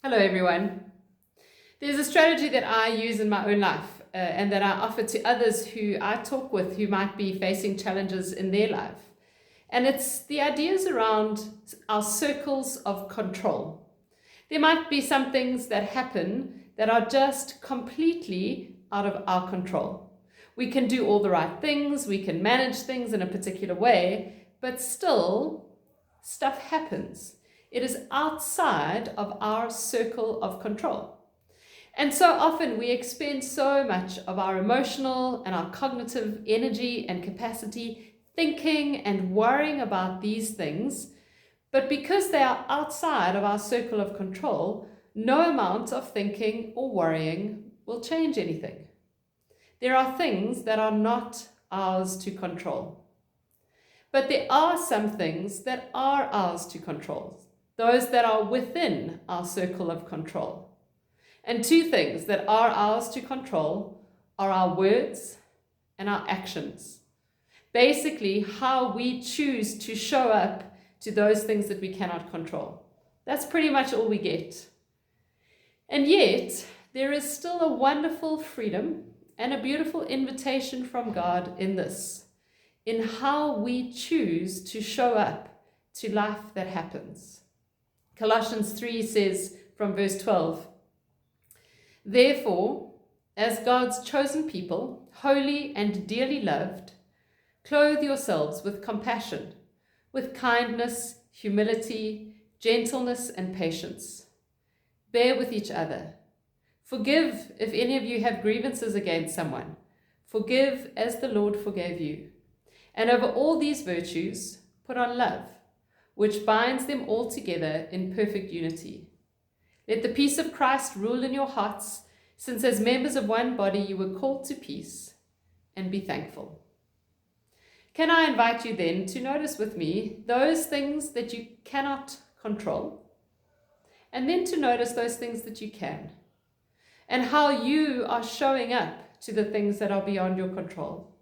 Hello, everyone. There's a strategy that I use in my own life and that I offer to others who I talk with who might be facing challenges in their life. And it's the ideas around our circles of control. There might be some things that happen that are just completely out of our control. We can do all the right things, we can manage things in a particular way, but still, stuff happens. It is outside of our circle of control. And so often we expend so much of our emotional and our cognitive energy and capacity thinking and worrying about these things, but because they are outside of our circle of control, no amount of thinking or worrying will change anything. There are things that are not ours to control. But there are some things that are ours to control, those that are within our circle of control. And two things that are ours to control are our words and our actions. Basically, how we choose to show up to those things that we cannot control. That's pretty much all we get. And yet, there is still a wonderful freedom and a beautiful invitation from God in this, in how we choose to show up to life that happens. Colossians 3 says from verse 12, "Therefore, as God's chosen people, holy and dearly loved, clothe yourselves with compassion, with kindness, humility, gentleness, and patience. Bear with each other. Forgive if any of you have grievances against someone. Forgive as the Lord forgave you. And over all these virtues, put on love, which binds them all together in perfect unity. Let the peace of Christ rule in your hearts, since as members of one body you were called to peace, and be thankful." Can I invite you then to notice with me those things that you cannot control, and then to notice those things that you can, and how you are showing up to the things that are beyond your control.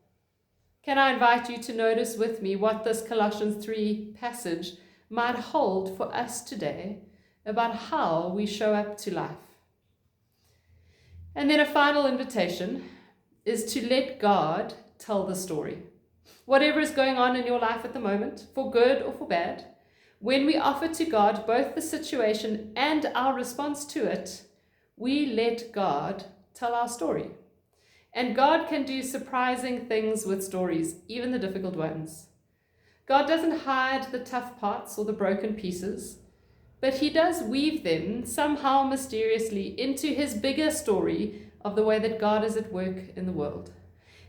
Can I invite you to notice with me what this Colossians 3 passage might hold for us today about how we show up to life? And then a final invitation is to let God tell the story. Whatever is going on in your life at the moment, for good or for bad, when we offer to God both the situation and our response to it, we let God tell our story. And God can do surprising things with stories, even the difficult ones. God doesn't hide the tough parts or the broken pieces, but He does weave them somehow mysteriously into His bigger story of the way that God is at work in the world.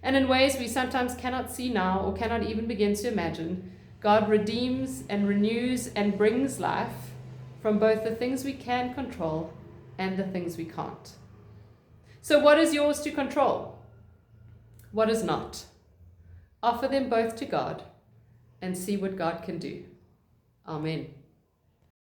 And in ways we sometimes cannot see now or cannot even begin to imagine, God redeems and renews and brings life from both the things we can control and the things we can't. So what is yours to control? What is not? Offer them both to God and see what God can do. Amen.